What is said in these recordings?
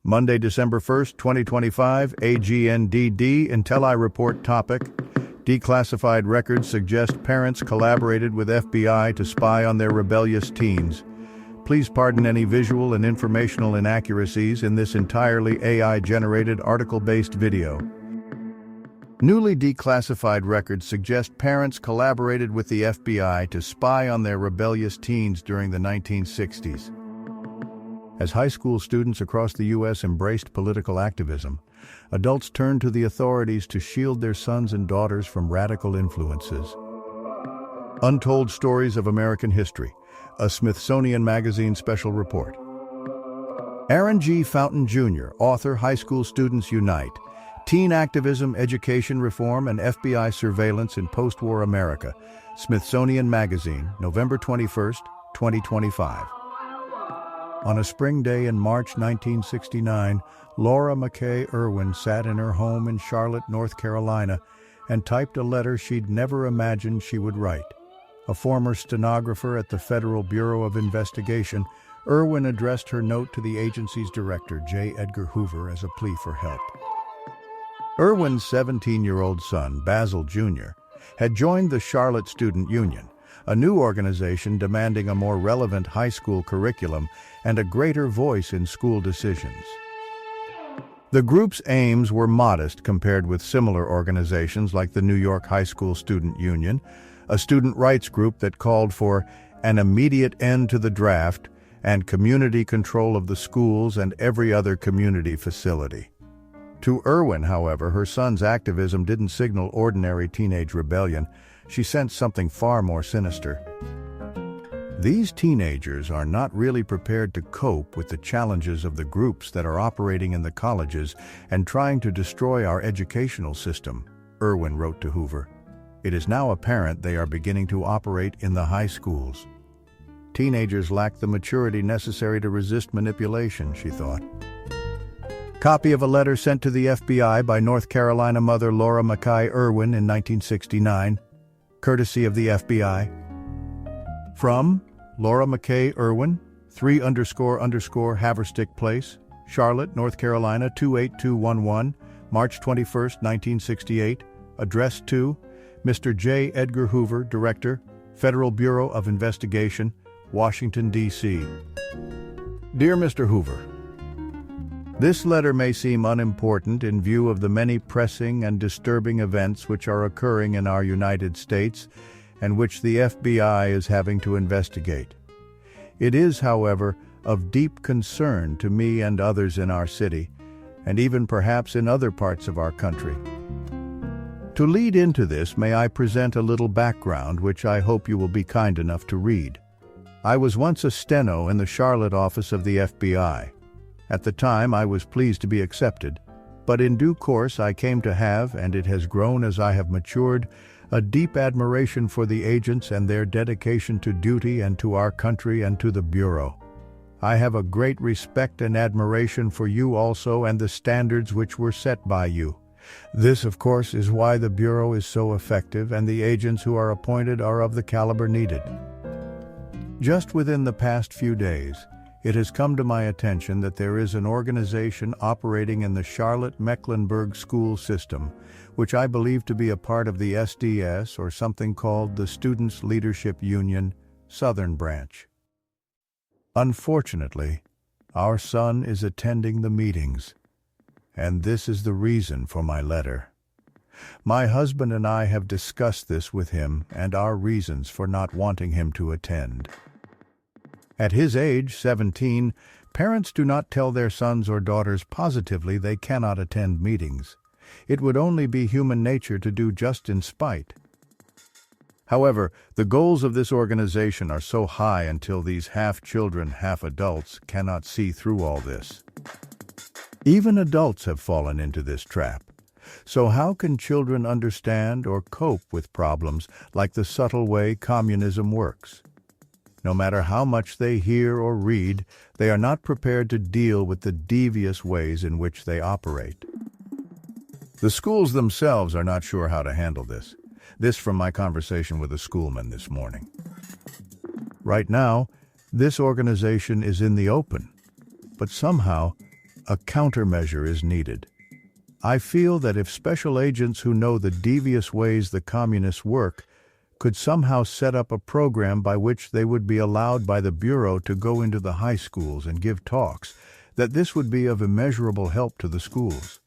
Monday, December 1st, 2025, AGNDD Intelli Report topic. Declassified records suggest parents collaborated with FBI to spy on their rebellious teens. Please pardon any visual and informational inaccuracies in this entirely AI-generated article-based video. Newly declassified records suggest parents collaborated with the FBI to spy on their rebellious teens during the 1960s. As high school students across the U.S. embraced political activism, adults turned to the authorities to shield their sons and daughters from radical influences. Untold Stories of American History, a Smithsonian Magazine special report. Aaron G. Fountain, Jr., author, High School Students Unite, Teen Activism, Education Reform, and FBI Surveillance in Post-War America, Smithsonian Magazine, November 21, 2025. On a spring day in March 1969, Laura McKay Irwin sat in her home in Charlotte, North Carolina, and typed a letter she'd never imagined she would write. A former stenographer at the Federal Bureau of Investigation, Irwin addressed her note to the agency's director, J. Edgar Hoover, as a plea for help. Irwin's 17-year-old son, Basil Jr., had joined the Charlotte Student Union, a new organization demanding a more relevant high school curriculum and a greater voice in school decisions. The group's aims were modest compared with similar organizations like the New York High School Student Union, a student rights group that called for an immediate end to the draft and community control of the schools and every other community facility. To Irwin, however, her son's activism didn't signal ordinary teenage rebellion. She sensed something far more sinister. These teenagers are not really prepared to cope with the challenges of the groups that are operating in the colleges and trying to destroy our educational system, Irwin wrote to Hoover. It is now apparent they are beginning to operate in the high schools. Teenagers lack the maturity necessary to resist manipulation, she thought. Copy of a letter sent to the FBI by North Carolina mother Laura McKay Irwin in 1969, courtesy of the FBI. From Laura McKay Irwin, 3___ Haverstick Place, Charlotte, North Carolina 28211, March 21, 1968. Addressed to Mr. J. Edgar Hoover, Director, Federal Bureau of Investigation, Washington, D.C. Dear Mr. Hoover, this letter may seem unimportant in view of the many pressing and disturbing events which are occurring in our United States and which the FBI is having to investigate. It is, however, of deep concern to me and others in our city, and even perhaps in other parts of our country. To lead into this, may I present a little background which I hope you will be kind enough to read. I was once a steno in the Charlotte office of the FBI. At the time, I was pleased to be accepted, but in due course I came to have, and it has grown as I have matured, a deep admiration for the agents and their dedication to duty and to our country and to the Bureau. I have a great respect and admiration for you also and the standards which were set by you. This, of course, is why the Bureau is so effective and the agents who are appointed are of the caliber needed. Just within the past few days, it has come to my attention that there is an organization operating in the Charlotte-Mecklenburg school system, which I believe to be a part of the SDS or something called the Students' Leadership Union, Southern Branch. Unfortunately, our son is attending the meetings, and this is the reason for my letter. My husband and I have discussed this with him and our reasons for not wanting him to attend. At his age, 17, parents do not tell their sons or daughters positively they cannot attend meetings. It would only be human nature to do just in spite. However, the goals of this organization are so high until these half-children, half-adults cannot see through all this. Even adults have fallen into this trap. So how can children understand or cope with problems like the subtle way communism works? No matter how much they hear or read, they are not prepared to deal with the devious ways in which they operate. The schools themselves are not sure how to handle this. This from my conversation with a schoolman this morning. Right now, this organization is in the open, but somehow A countermeasure is needed. I feel that if special agents who know the devious ways the communists work could somehow set up a program by which they would be allowed by the Bureau to go into the high schools and give talks, that this would be of immeasurable help to the schools.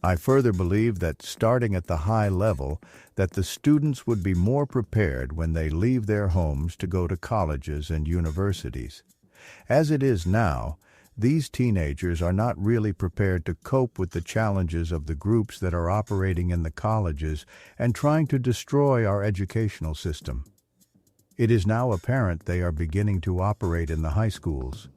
I further believe that starting at the high level, that the students would be more prepared when they leave their homes to go to colleges and universities. As it is now, these teenagers are not really prepared to cope with the challenges of the groups that are operating in the colleges and trying to destroy our educational system. It is now apparent they are beginning to operate in the high schools.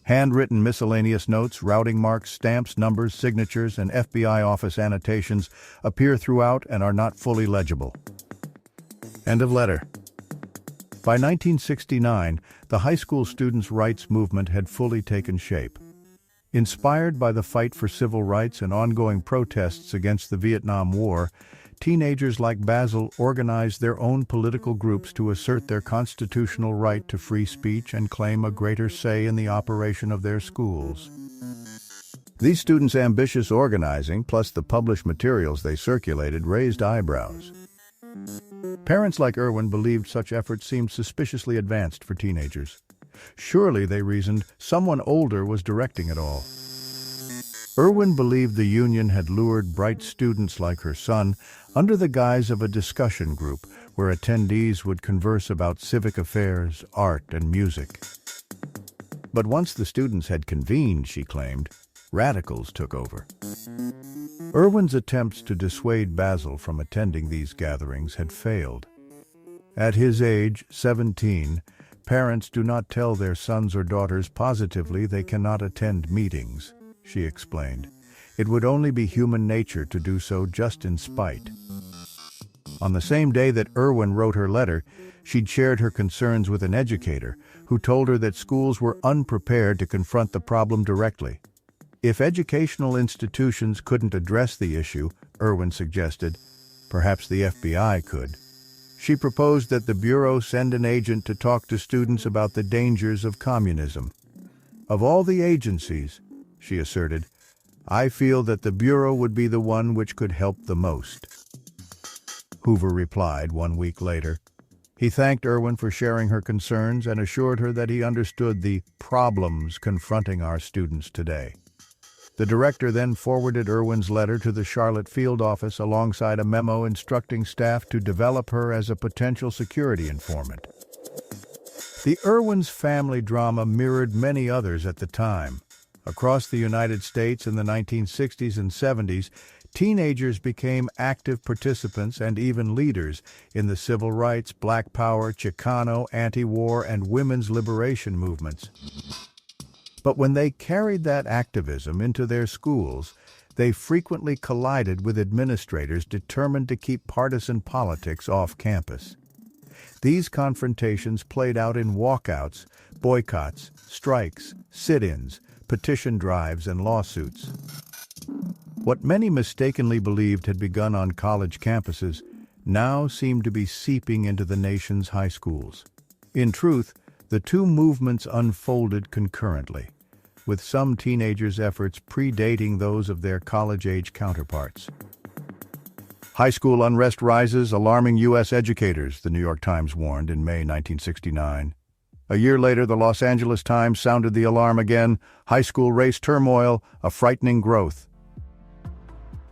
Handwritten miscellaneous notes, routing marks, stamps, numbers, signatures, and FBI office annotations appear throughout and are not fully legible. End of letter. By 1969, the high school students' rights movement had fully taken shape. Inspired by the fight for civil rights and ongoing protests against the Vietnam War, teenagers like Basil organized their own political groups to assert their constitutional right to free speech and claim a greater say in the operation of their schools. These students' ambitious organizing, plus the published materials they circulated, raised eyebrows. Parents like Irwin believed such efforts seemed suspiciously advanced for teenagers. Surely, they reasoned, someone older was directing it all. Irwin believed the Union had lured bright students like her son under the guise of a discussion group where attendees would converse about civic affairs, art, and music. But once the students had convened, she claimed, radicals took over. Irwin's attempts to dissuade Basil from attending these gatherings had failed. At his age, 17, parents do not tell their sons or daughters positively they cannot attend meetings, she explained. It would only be human nature to do so just in spite. On the same day that Irwin wrote her letter, she'd shared her concerns with an educator who told her that schools were unprepared to confront the problem directly. If educational institutions couldn't address the issue, Irwin suggested, perhaps the FBI could. She proposed that the Bureau send an agent to talk to students about the dangers of communism. Of all the agencies, she asserted, I feel that the Bureau would be the one which could help the most. Hoover replied 1 week later. He thanked Irwin for sharing her concerns and assured her that he understood the problems confronting our students today. The director then forwarded Irwin's letter to the Charlotte field office alongside a memo instructing staff to develop her as a potential security informant. The Irwin's family drama mirrored many others at the time. Across the United States in the 1960s and 70s, teenagers became active participants and even leaders in the civil rights, Black Power, Chicano, anti-war, and women's liberation movements. But when they carried that activism into their schools, they frequently collided with administrators determined to keep partisan politics off campus. These confrontations played out in walkouts, boycotts, strikes, sit-ins, petition drives, and lawsuits. What many mistakenly believed had begun on college campuses now seemed to be seeping into the nation's high schools. In truth, the two movements unfolded concurrently, with some teenagers' efforts predating those of their college-age counterparts. High school unrest rises, alarming U.S. educators, the New York Times warned in May 1969. A year later, the Los Angeles Times sounded the alarm again. High school race turmoil, a frightening growth.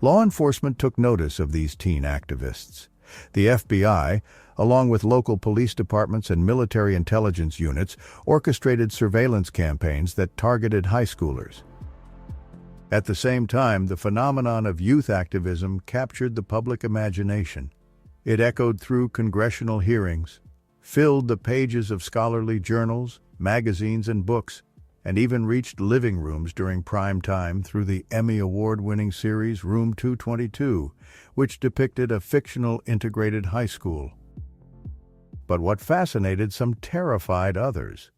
Law enforcement took notice of these teen activists. The FBI, along with local police departments and military intelligence units, orchestrated surveillance campaigns that targeted high schoolers. At the same time, the phenomenon of youth activism captured the public imagination. It echoed through congressional hearings, filled the pages of scholarly journals, magazines, and books, and even reached living rooms during prime time through the Emmy Award-winning series Room 222, which depicted a fictional integrated high school. But what fascinated some terrified others.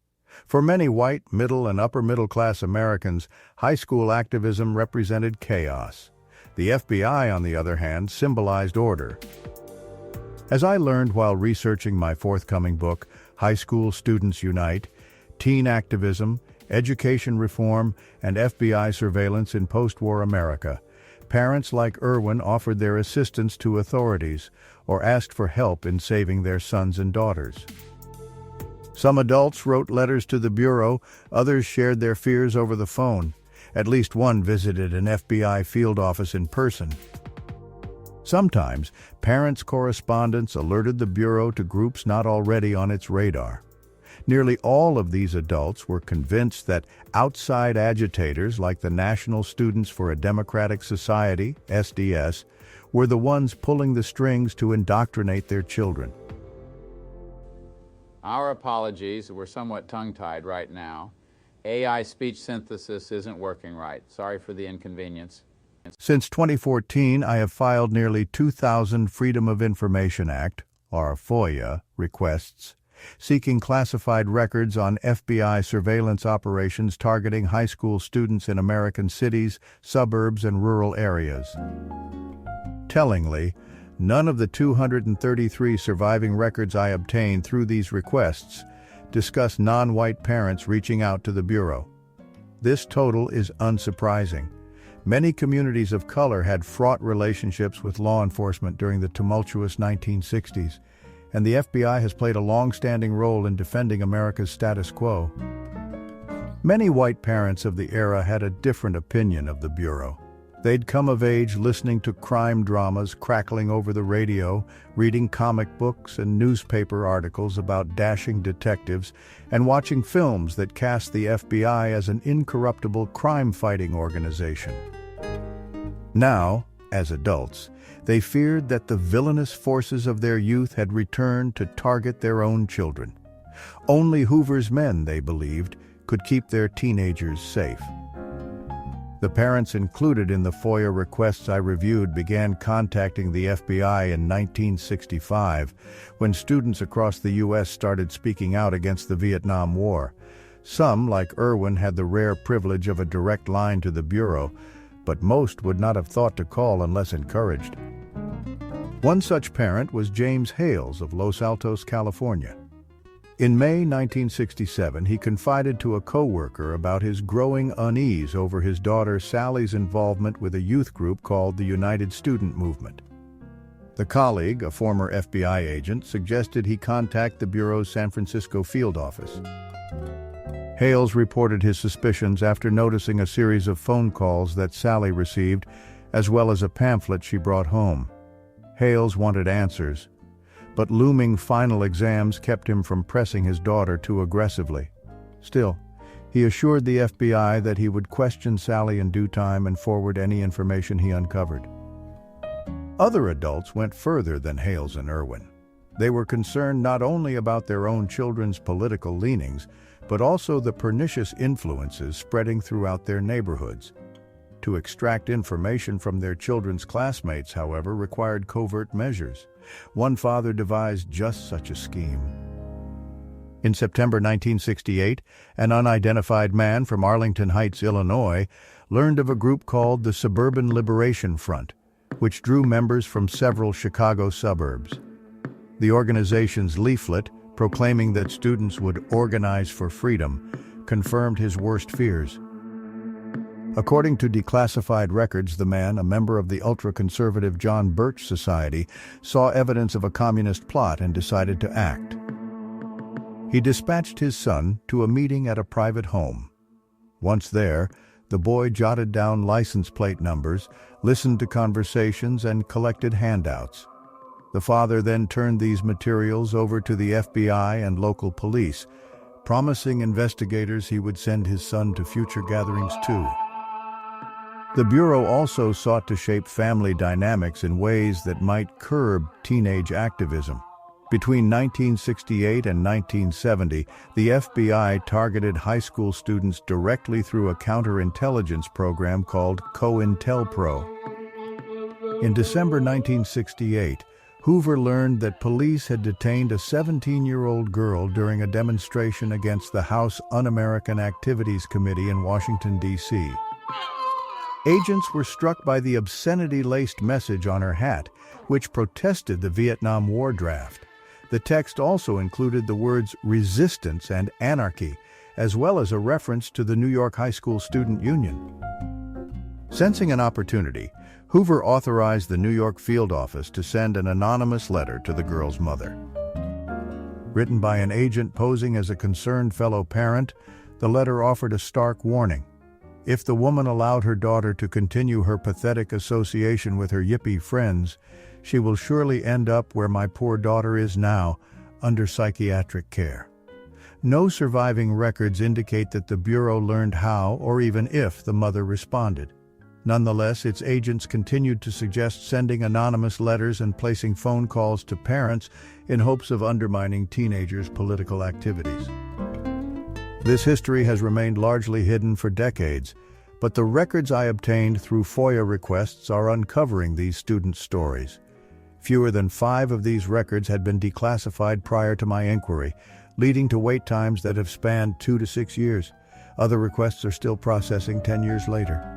For many white, middle, and upper-middle-class Americans, high school activism represented chaos. The FBI, on the other hand, symbolized order. As I learned while researching my forthcoming book, High School Students Unite, Teen Activism, education reform, and FBI surveillance in post-war America, parents like Irwin offered their assistance to authorities or asked for help in saving their sons and daughters. Some adults wrote letters to the Bureau, others shared their fears over the phone. At least one visited an FBI field office in person. Sometimes, parents' correspondence alerted the Bureau to groups not already on its radar. Nearly all of these adults were convinced that outside agitators like the National Students for a Democratic Society, SDS, were the ones pulling the strings to indoctrinate their children. Our apologies, we're somewhat tongue-tied right now. AI speech synthesis isn't working right. Sorry for the inconvenience. Since 2014, I have filed nearly 2,000 Freedom of Information Act, or FOIA, requests, seeking classified records on FBI surveillance operations targeting high school students in American cities, suburbs, and rural areas. Tellingly, none of the 233 surviving records I obtained through these requests discuss non-white parents reaching out to the Bureau. This total is unsurprising. Many communities of color had fraught relationships with law enforcement during the tumultuous 1960s, and the FBI has played a long-standing role in defending America's status quo. Many white parents of the era had a different opinion of the Bureau. They'd come of age listening to crime dramas crackling over the radio, reading comic books and newspaper articles about dashing detectives, and watching films that cast the FBI as an incorruptible crime-fighting organization. Now, as adults, they feared that the villainous forces of their youth had returned to target their own children. Only Hoover's men, they believed, could keep their teenagers safe. The parents included in the FOIA requests I reviewed began contacting the FBI in 1965, when students across the U.S. started speaking out against the Vietnam War. Some, like Irwin, had the rare privilege of a direct line to the Bureau, but most would not have thought to call unless encouraged. One such parent was James Hales of Los Altos, California. In May 1967, he confided to a coworker about his growing unease over his daughter Sally's involvement with a youth group called the United Student Movement. The colleague, a former FBI agent, suggested he contact the Bureau's San Francisco field office. Hales reported his suspicions after noticing a series of phone calls that Sally received, as well as a pamphlet she brought home. Hales wanted answers, but looming final exams kept him from pressing his daughter too aggressively. Still, he assured the FBI that he would question Sally in due time and forward any information he uncovered. Other adults went further than Hales and Irwin. They were concerned not only about their own children's political leanings, but also the pernicious influences spreading throughout their neighborhoods. To extract information from their children's classmates, however, required covert measures. One father devised just such a scheme. In September 1968, an unidentified man from Arlington Heights, Illinois, learned of a group called the Suburban Liberation Front, which drew members from several Chicago suburbs. The organization's leaflet, proclaiming that students would organize for freedom, confirmed his worst fears. According to declassified records, the man, a member of the ultra-conservative John Birch Society, saw evidence of a communist plot and decided to act. He dispatched his son to a meeting at a private home. Once there, the boy jotted down license plate numbers, listened to conversations, and collected handouts. The father then turned these materials over to the FBI and local police, promising investigators he would send his son to future gatherings too. The Bureau also sought to shape family dynamics in ways that might curb teenage activism. Between 1968 and 1970, the FBI targeted high school students directly through a counterintelligence program called COINTELPRO. In December 1968, Hoover learned that police had detained a 17-year-old girl during a demonstration against the House Un-American Activities Committee in Washington, D.C. Agents were struck by the obscenity-laced message on her hat, which protested the Vietnam War draft. The text also included the words resistance and anarchy, as well as a reference to the New York High School Student Union. Sensing an opportunity, Hoover authorized the New York field office to send an anonymous letter to the girl's mother. Written by an agent posing as a concerned fellow parent, the letter offered a stark warning. If the woman allowed her daughter to continue her pathetic association with her yippie friends, she will surely end up where my poor daughter is now, under psychiatric care. No surviving records indicate that the Bureau learned how or even if the mother responded. Nonetheless, its agents continued to suggest sending anonymous letters and placing phone calls to parents in hopes of undermining teenagers' political activities. This history has remained largely hidden for decades, but the records I obtained through FOIA requests are uncovering these student stories. Fewer than 5 of these records had been declassified prior to my inquiry, leading to wait times that have spanned 2 to 6 years. Other requests are still processing 10 years later.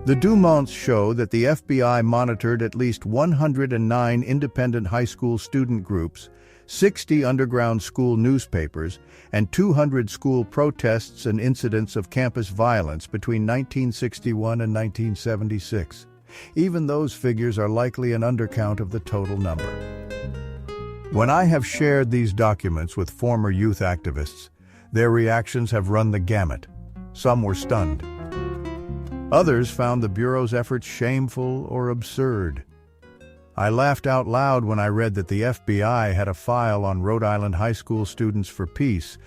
The Dumonts show that the FBI monitored at least 109 independent high school student groups, 60 underground school newspapers, and 200 school protests and incidents of campus violence between 1961 and 1976. Even those figures are likely an undercount of the total number. When I have shared these documents with former youth activists, their reactions have run the gamut. Some were stunned. Others found the Bureau's efforts shameful or absurd. I laughed out loud when I read that the FBI had a file on Rhode Island high school students for peace,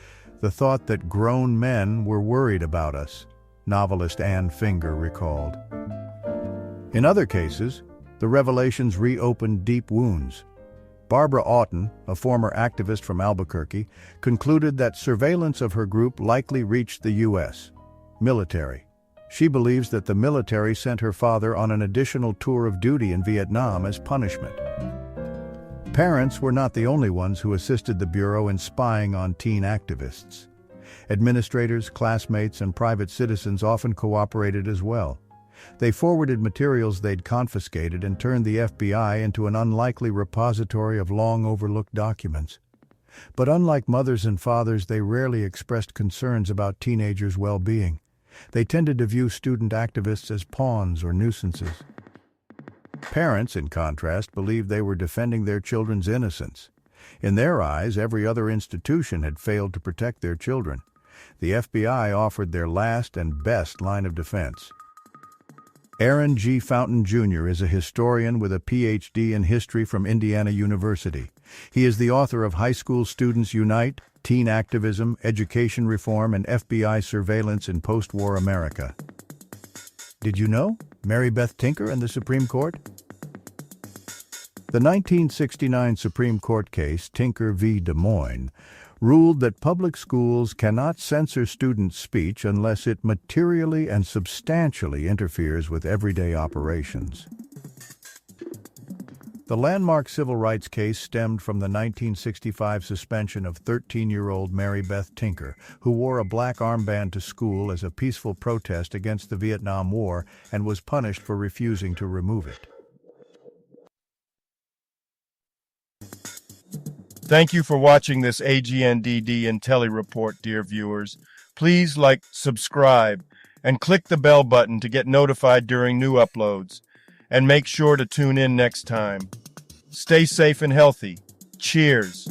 the thought that grown men were worried about us, novelist Ann Finger recalled. In other cases, the revelations reopened deep wounds. Barbara Oughton, a former activist from Albuquerque, concluded that surveillance of her group likely reached the U.S. military. She believes that the military sent her father on an additional tour of duty in Vietnam as punishment. Parents were not the only ones who assisted the Bureau in spying on teen activists. Administrators, classmates, and private citizens often cooperated as well. They forwarded materials they'd confiscated and turned the FBI into an unlikely repository of long-overlooked documents. But unlike mothers and fathers, they rarely expressed concerns about teenagers' well-being. They tended to view student activists as pawns or nuisances. Parents, in contrast, believed they were defending their children's innocence. In their eyes, every other institution had failed to protect their children. The FBI offered their last and best line of defense. Aaron G. Fountain, Jr. is a historian with a Ph.D. in history from Indiana University. He is the author of High School Students Unite, Teen Activism, Education Reform, and FBI Surveillance in Post-War America. Did you know? Mary Beth Tinker and the Supreme Court? The 1969 Supreme Court case, Tinker v. Des Moines, ruled that public schools cannot censor student speech unless it materially and substantially interferes with everyday operations. The landmark civil rights case stemmed from the 1965 suspension of 13-year-old Mary Beth Tinker, who wore a black armband to school as a peaceful protest against the Vietnam War and was punished for refusing to remove it. Thank you for watching this AGNDD Intelli Report, dear viewers. Please like, subscribe, and click the bell button to get notified during new uploads. And make sure to tune in next time. Stay safe and healthy. Cheers.